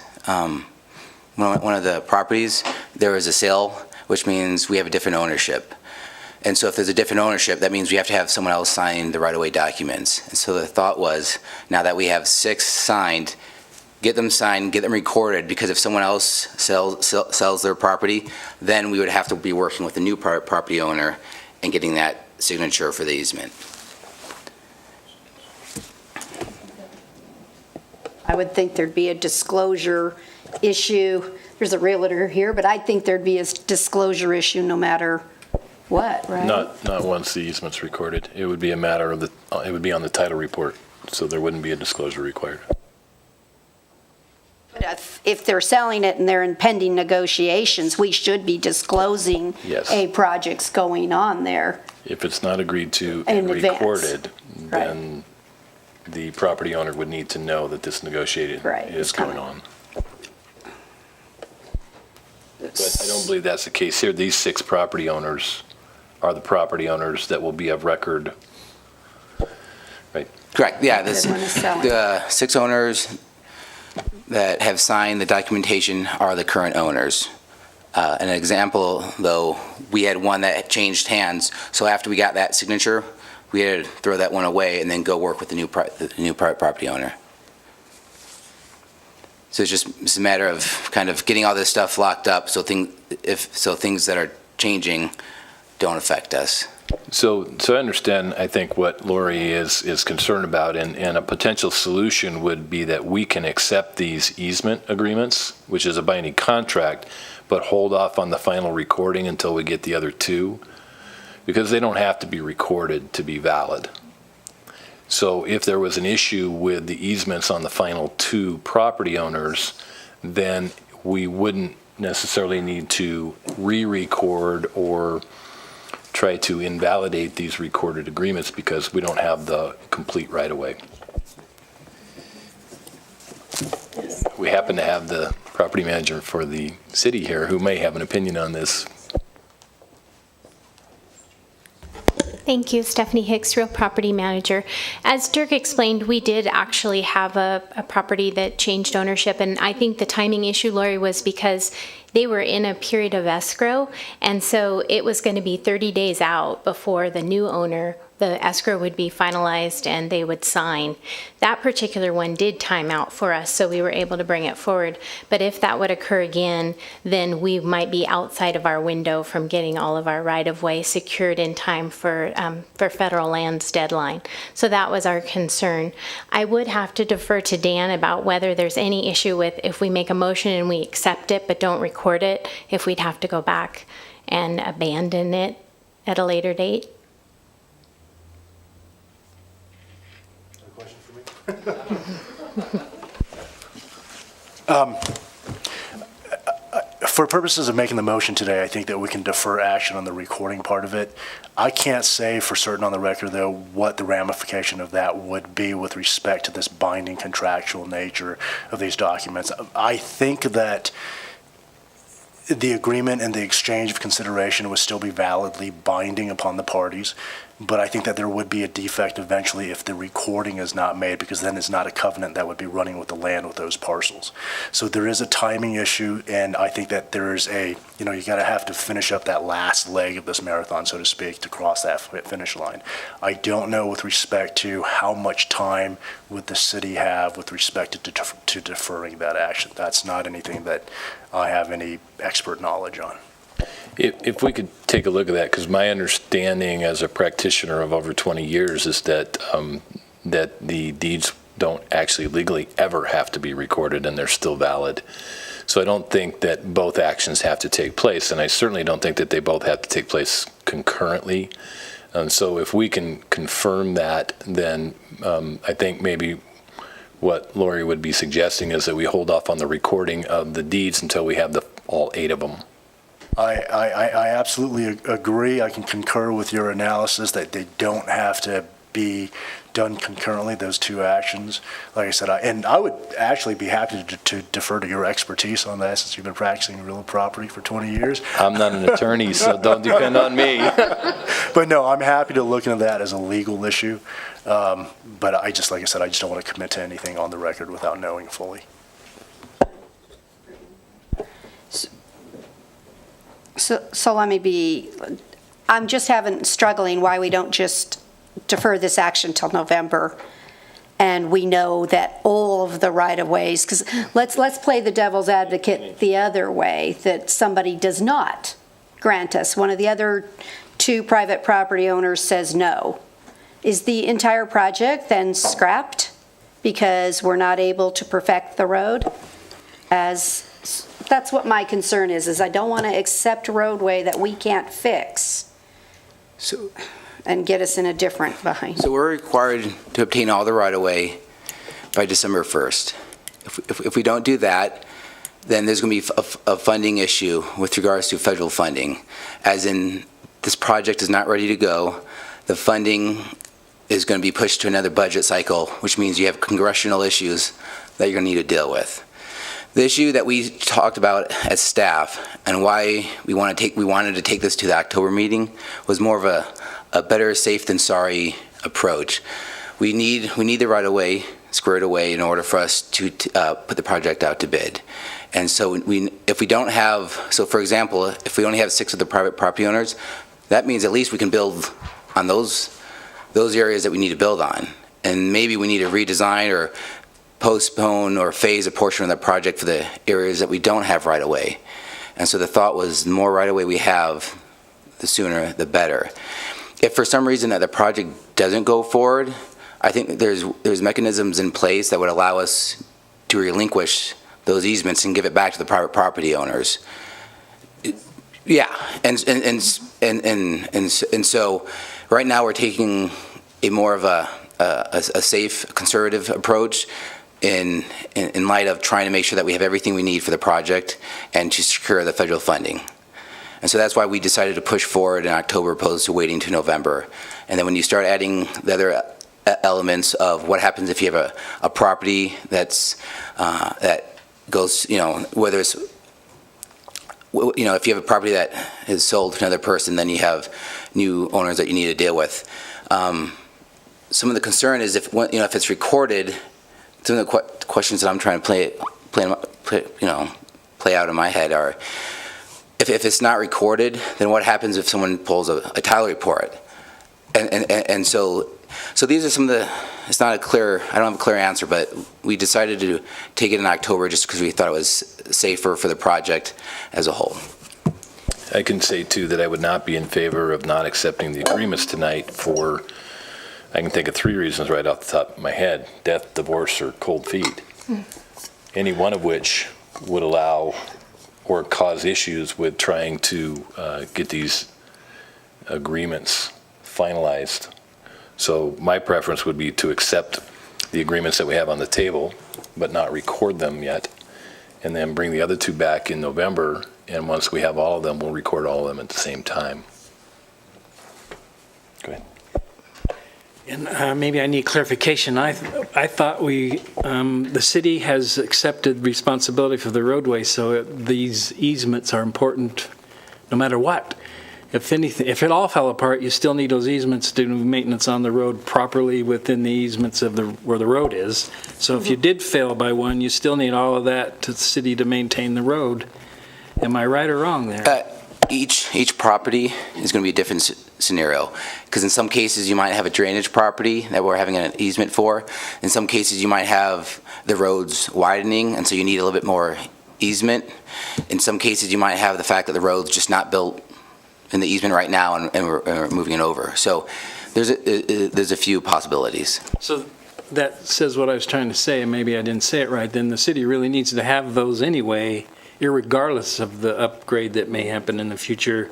one of the properties, there is a sale, which means we have a different ownership. And so if there's a different ownership, that means we have to have someone else sign the right-of-way documents. And so the thought was, now that we have 6 signed, get them signed, get them recorded, because if someone else sells their property, then we would have to be working with the new property owner and getting that signature for the easement. I would think there'd be a disclosure issue. There's a realtor here, but I think there'd be a disclosure issue no matter what, right? Not once the easement's recorded. It would be a matter of it would be on the title report, so there wouldn't be a disclosure required. If they're selling it and they're in pending negotiations, we should be disclosing Yes. a project's going on there. If it's not agreed to In and advance. recorded, then the property owner would need to know that this negotiating Right, is it's going coming. on. But I don't believe that's the case here. These 6 property owners are the property owners that will be of record, right? Correct, yeah. That one is selling. The 6 owners that have signed the documentation are the current owners. An example, though, we had one that changed hands, so after we got that signature, we had to throw that one away and then go work with the new property owner. So it's a matter of kind of getting all this stuff locked up so things that are changing don't affect us. So I understand, I think, what Lori is concerned about, and a potential solution would be that we can accept these easement agreements, which is a binding contract, but hold off on the final recording until we get the other 2, because they don't have to be recorded to be valid. So if there was an issue with the easements on the final 2 property owners, then we wouldn't necessarily need to re-record or try to invalidate these recorded agreements because we don't have the complete right-of-way. We happen to have the property manager for the city here who may have an opinion on this. Thank you, Stephanie Hicks, Real Property Manager. As Dirk explained, we did actually have a property that changed ownership, and I think the timing issue, Lori, was because they were in a period of escrow, and so it was going to be 30 days out before the new owner, the escrow would be finalized and they would sign. That particular one did time out for us, so we were able to bring it forward. But if that would occur again, then we might be outside of our window from getting all of our right-of-way secured in time for federal land's deadline. So that was our concern. I would have to defer to Dan about whether there's any issue with if we make a motion and we accept it but don't record it, if we'd have to go back and abandon it at a later date. For purposes of making the motion today, I think that we can defer action on the recording part of it. I can't say for certain on the record, though, what the ramification of that would be with respect to this binding contractual nature of these documents. I think that the agreement and the exchange of consideration would still be validly binding upon the parties, but I think that there would be a defect eventually if the recording is not made, because then it's not a covenant that would be running with the land with those parcels. So there is a timing issue, and I think that there's you got to have to finish up that last leg of this marathon, so to speak, to cross that finish line. I don't know with respect to how much time would the city have with respect to deferring that action. That's not anything that I have any expert knowledge on. If we could take a look at that, because my understanding as a practitioner of over 20 years is that that the deeds don't actually legally ever have to be recorded and they're still valid. So I don't think that both actions have to take place, and I certainly don't think that they both have to take place concurrently. And so if we can confirm that, then I think maybe what Lori would be suggesting is that we hold off on the recording of the deeds until we have all 8 of them. I absolutely agree. I can concur with your analysis that they don't have to be done concurrently, those two actions. Like I said, I would actually be happy to defer to your expertise on that, since you've been practicing real property for 20 years. I'm not an attorney, so don't depend on me. But no, I'm happy to look into that as a legal issue. But like I said, I just don't want to commit to anything on the record without knowing fully. So let me I'm just struggling why we don't just defer this action till November, and we know that all of the right-of-ways, because let's play the devil's advocate the other way, that somebody does not grant us. One of the other 2 private property owners says no. Is the entire project then scrapped because we're not able to perfect the road? That's what my concern is I don't want to accept a roadway that we can't fix and get us in a different bind. So we're required to obtain all the right-of-way by December 1st. If we don't do that, then there's going to be a funding issue with regards to federal funding. As in, this project is not ready to go. The funding is going to be pushed to another budget cycle, which means you have congressional issues that you're going to need to deal with. The issue that we talked about as staff and why we wanted to take this to the October meeting was more of a better safe than sorry approach. We need the right-of-way squared away in order for us to put the project out to bid. And so if we don't have, so for example, if we only have 6 of the private property owners, that means at least we can build on those areas that we need to build on. And maybe we need to redesign or postpone or phase a portion of the project for the areas that we don't have right-of-way. And so the thought was the more right-of-way we have, the sooner the better. If for some reason that the project doesn't go forward, I think there's mechanisms in place that would allow us to relinquish those easements and give it back to the private property owners. Yeah, and so right now we're taking a more of a safe, conservative approach in light of trying to make sure that we have everything we need for the project and to secure the federal funding. And so that's why we decided to push forward in October opposed to waiting to November. And then when you start adding the other elements of what happens if you have a property that goes, whether it's, if you have a property that is sold to another person, then you have new owners that you need to deal with. Some of the concern is if it's recorded, some of the questions that I'm trying to play out in my head are, if it's not recorded, then what happens if someone pulls a title report? And so these are some of the, it's not a clear, I don't have a clear answer, but we decided to take it in October just because we thought it was safer for the project as a whole. I can say, too, that I would not be in favor of not accepting the agreements tonight for, I can think of 3 reasons right off the top of my head: death, divorce, or cold feet. Any one of which would allow or cause issues with trying to get these agreements finalized. So my preference would be to accept the agreements that we have on the table, but not record them yet, and then bring the other two back in November, and once we have all of them, we'll record all of them at the same time. Go ahead. And maybe I need clarification. I thought the city has accepted responsibility for the roadway, so these easements are important no matter what. If anything, if it all fell apart, you still need those easements to do maintenance on the road properly within the easements of where the road is. So if you did fail by one, you still need all of that to the city to maintain the road. Am I right or wrong there? Each property is going to be a different scenario, because in some cases you might have a drainage property that we're having an easement for. In some cases you might have the roads widening, and so you need a little bit more easement. In some cases you might have the fact that the road's just not built in the easement right now, and we're moving it over. So there's a few possibilities. So that says what I was trying to say, and maybe I didn't say it right. Then the city really needs to have those anyway, irregardless of the upgrade that may happen in the future,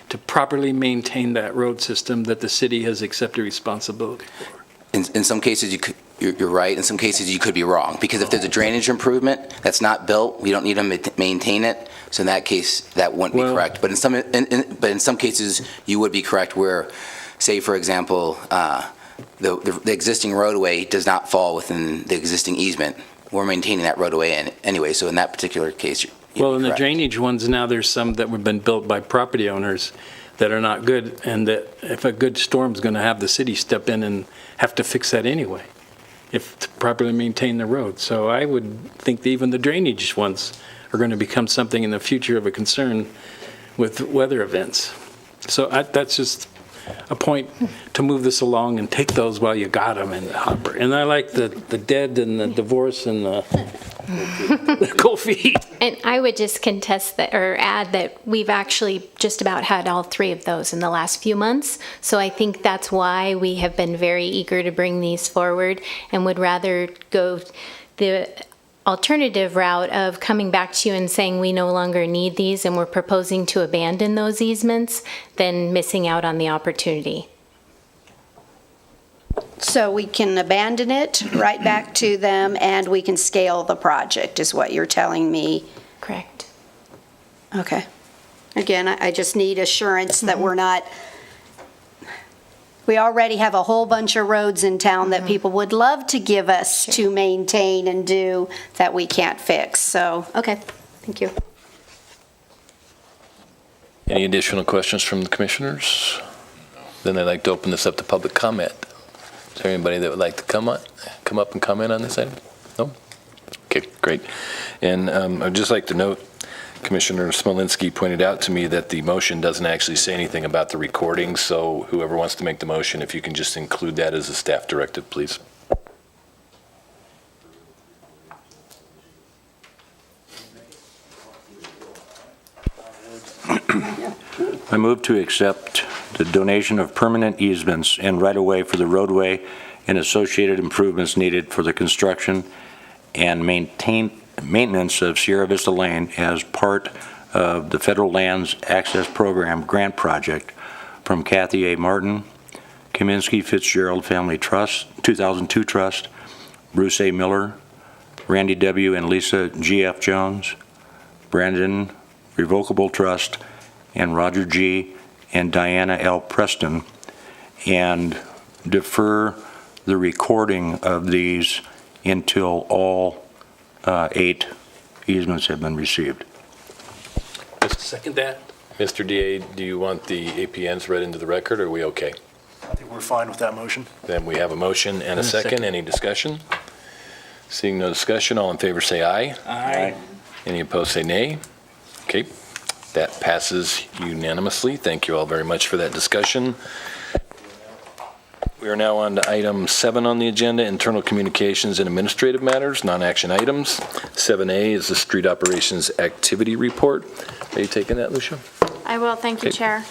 to properly maintain that road system that the city has accepted responsibility for. In some cases you're right. In some cases you could be wrong, because if there's a drainage improvement that's not built, we don't need to maintain it. So in that case, that wouldn't be correct. But in some cases, you would be correct where, say, for example, the existing roadway does not fall within the existing easement. We're maintaining that roadway anyway, so in that particular case, well, in the drainage ones now, there's some that have been built by property owners that are not good, and that if a good storm's going to have the city step in and have to fix that anyway, if to properly maintain the road. So I would think that even the drainage ones are going to become something in the future of a concern with weather events. So that's just a point to move this along and take those while you got them in the hopper. And I like the dead and the divorce and the cold feet. And I would just contest that, or add that we've actually just about had all three of those in the last few months. So I think that's why we have been very eager to bring these forward and would rather go the alternative route of coming back to you and saying we no longer need these and we're proposing to abandon those easements than missing out on the opportunity. So we can abandon it right back to them, and we can scale the project, is what you're telling me? Correct. Okay. Again, I just need assurance that we're not, we already have a whole bunch of roads in town that people would love to give us to maintain and do that we can't fix. So, okay, thank you. Any additional questions from the commissioners? Then I'd like to open this up to public comment. Is there anybody that would like to come up and comment on this item? No? Okay, great. And I'd just like to note, Commissioner Smolinski pointed out to me that the motion doesn't actually say anything about the recording, so whoever wants to make the motion, if you can just include that as a staff directive, please. I move to accept the donation of permanent easements and right-of-way for the roadway and associated improvements needed for the construction and maintenance of Sierra Vista Lane as part of the Federal Lands Access Program grant project from Kathy A. Martin, Kaminsky Fitzgerald Family Trust, 2002 Trust, Bruce A. Miller, Randy W. and Lisa G.F. Jones, Brandon Revocable Trust, and Roger G. and Diana L. Preston, and defer the recording of these until all 8 easements have been received. Second that. Mr. DA, do you want the APNs read into the record, or are we okay? I think we're fine with that motion. Then we have a motion and a second. Any discussion? Seeing no discussion, all in favor say aye. Aye. Any opposed say nay. Okay, that passes unanimously. Thank you all very much for that discussion. We are now on to item 7 on the agenda, internal communications and administrative matters, non-action items. 7A is the street operations activity report. Are you taking that, Lucia? I will, thank you, Okay. Chair.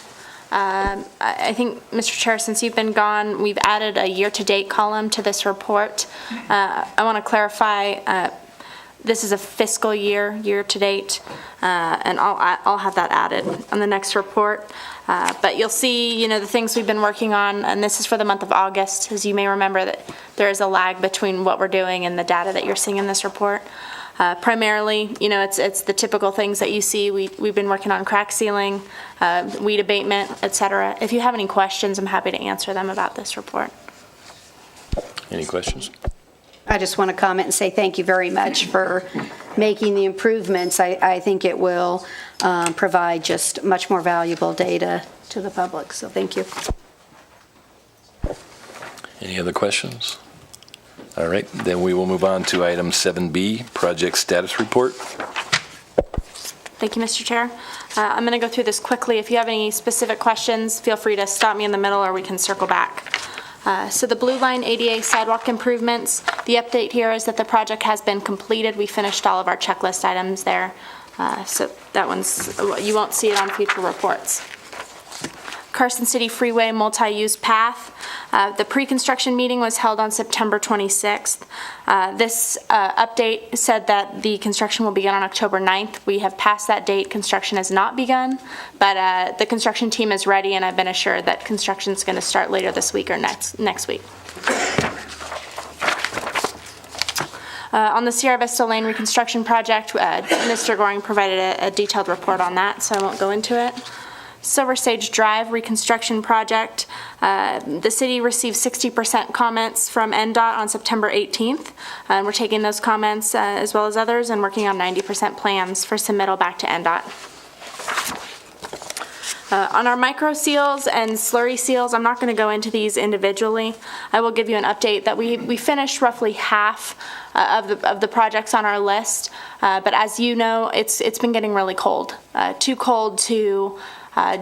I think, Mr. Chair, since you've been gone, we've added a year-to-date column to this report. I want to clarify, this is a fiscal year-to-date, and I'll have that added on the next report. But you'll see, the things we've been working on, and this is for the month of August. As you may remember, that there is a lag between what we're doing and the data that you're seeing in this report. Primarily, it's the typical things that you see. We've been working on crack sealing, weed abatement, et cetera. If you have any questions, I'm happy to answer them about this report. Any questions? I just want to comment and say thank you very much for making the improvements. I think it will provide just much more valuable data to the public, so thank you. Any other questions? All right, then we will move on to item 7B, project status report. Thank you, Mr. Chair. I'm going to go through this quickly. If you have any specific questions, feel free to stop me in the middle or we can circle back. So the Blue Line ADA sidewalk improvements, the update here is that the project has been completed. We finished all of our checklist items there. So that one's, you won't see it on future reports. Carson City Freeway multi-use path. The pre-construction meeting was held on September 26th. This update said that the construction will begin on October 9th. We have passed that date. Construction has not begun, but the construction team is ready, and I've been assured that construction is going to start later this week or next week. On the Sierra Vista Lane reconstruction project, Mr. Goring provided a detailed report on that, so I won't go into it. Silver Sage Drive reconstruction project. The city received 60% comments from NDOT on September 18th. And we're taking those comments as well as others and working on 90% plans for submittal back to NDOT. On our micro seals and slurry seals, I'm not going to go into these individually. I will give you an update that we finished roughly half of the projects on our list. But as you know, it's been getting really cold. Too cold to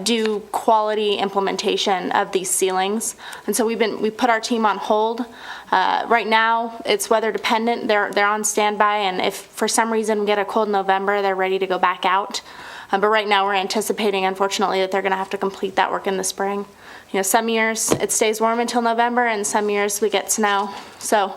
do quality implementation of these ceilings, and so we put our team on hold. Right now, it's weather dependent. They're on standby, and if for some reason we get a cold November, they're ready to go back out. But right now, we're anticipating, unfortunately, that they're going to have to complete that work in the spring. Some years it stays warm until November, and some years we get snow. So.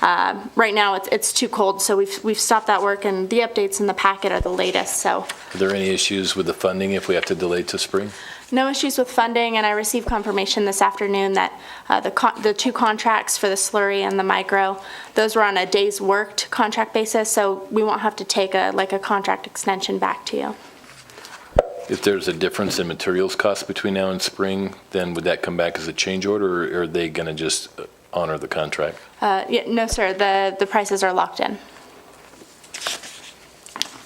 Right now it's too cold, so we've stopped that work, and the updates in the packet are the latest. So, Are there any issues with the funding if we have to delay to spring? No issues with funding, and I received confirmation this afternoon that the two contracts for the slurry and the micro, those were on a days worked contract basis, so we won't have to take a contract extension back to you. If there's a difference in materials cost between now and spring, then would that come back as a change order, or are they going to just honor the contract? No, sir. The prices are locked in.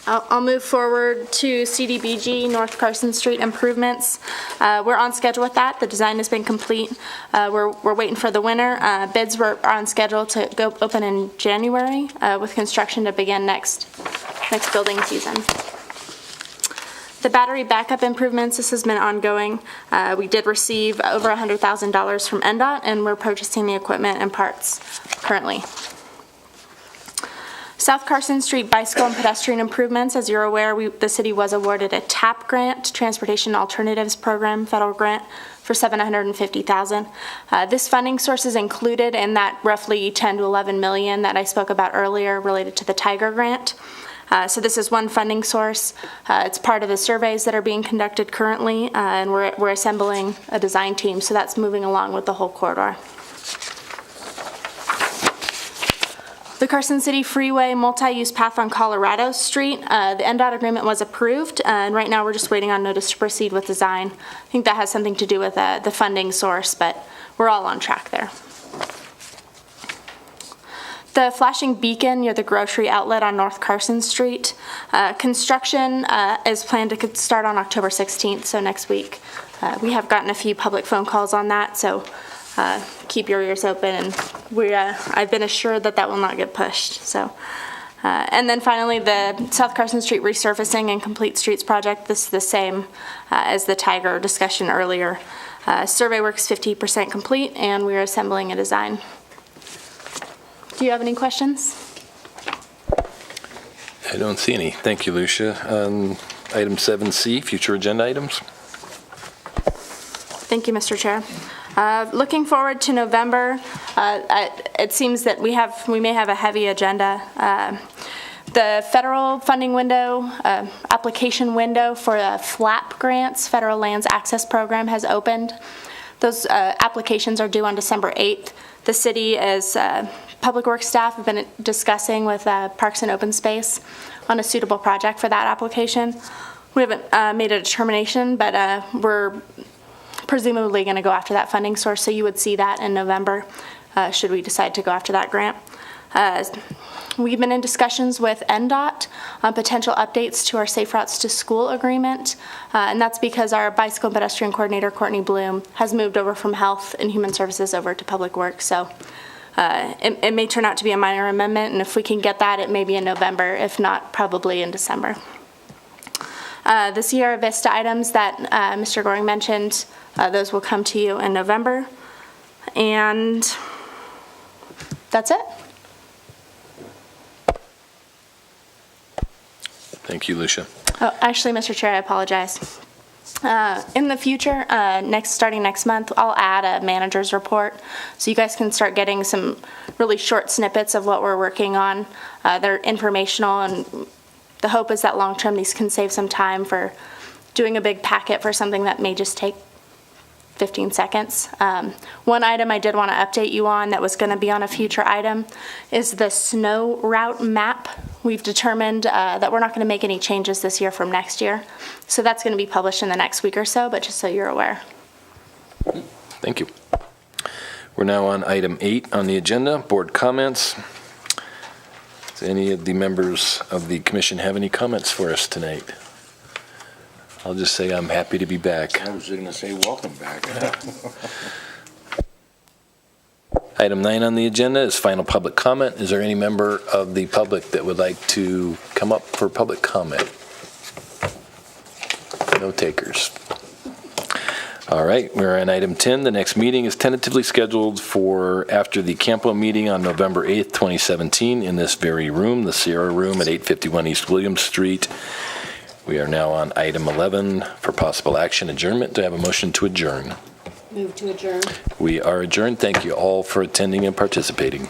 I'll move forward to CDBG North Carson Street improvements. We're on schedule with that. The design has been complete. We're waiting for the winter. Bids are on schedule to go open in January with construction to begin next building season. The battery backup improvements, this has been ongoing. We did receive over $100,000 from NDOT, and we're purchasing the equipment and parts currently. South Carson Street bicycle and pedestrian improvements. As you're aware, the city was awarded a TAP grant, Transportation Alternatives Program, federal grant for $750,000. This funding source is included in that roughly 10 to 11 million that I spoke about earlier related to the Tiger grant. So this is one funding source. It's part of the surveys that are being conducted currently, and we're assembling a design team, so that's moving along with the whole corridor. The Carson City Freeway multi-use path on Colorado Street, the NDOT agreement was approved, and right now we're just waiting on notice to proceed with design. I think that has something to do with the funding source, but we're all on track there. The flashing beacon near the grocery outlet on North Carson Street. Construction is planned to start on October 16th, so next week. We have gotten a few public phone calls on that, so keep your ears open, and I've been assured that will not get pushed. So, and then finally, the South Carson Street resurfacing and complete streets project. This is the same as the Tiger discussion earlier. Survey work's 50% complete, and we are assembling a design. Do you have any questions? I don't see any. Thank you, Lucia. Item 7C, future agenda items. Thank you, Mr. Chair. Looking forward to November, it seems that we may have a heavy agenda. The federal funding window, application window for the FLAP grants, Federal Lands Access Program, has opened. Those applications are due on December 8th. The city is Public Works staff have been discussing with Parks and Open Space on a suitable project for that application. We haven't made a determination, but we're presumably going to go after that funding source, so you would see that in November should we decide to go after that grant. We've been in discussions with NDOT on potential updates to our Safe Routes to School agreement, and that's because our bicycle and pedestrian coordinator, Courtney Bloom, has moved over from Health and Human Services over to Public Works. So it may turn out to be a minor amendment, and if we can get that, it may be in November. If not, probably in December. The Sierra Vista items that Mr. Goring mentioned, those will come to you in November. And that's it. Thank you, Lucia. Oh, actually, Mr. Chair, I apologize. In the future, starting next month, I'll add a manager's report so you guys can start getting some really short snippets of what we're working on. They're informational, and the hope is that long-term these can save some time for doing a big packet for something that may just take 15 seconds. One item I did want to update you on that was going to be on a future item is the snow route map. We've determined that we're not going to make any changes this year from next year. So that's going to be published in the next week or so, but just so you're aware. Thank you. We're now on item 8 on the agenda, board comments. Does any of the members of the commission have any comments for us tonight? I'll just say I'm happy to be back. I was going to say welcome back. Item 9 on the agenda is final public comment. Is there any member of the public that would like to come up for public comment? No takers. All right, we're on item 10. The next meeting is tentatively scheduled for after the Campo meeting on November 8th, 2017 in this very room, the Sierra Room at 851 East Williams Street. We are now on item 11 for possible action adjournment. Do I have a motion to adjourn? Move to adjourn. We are adjourned. Thank you all for attending and participating.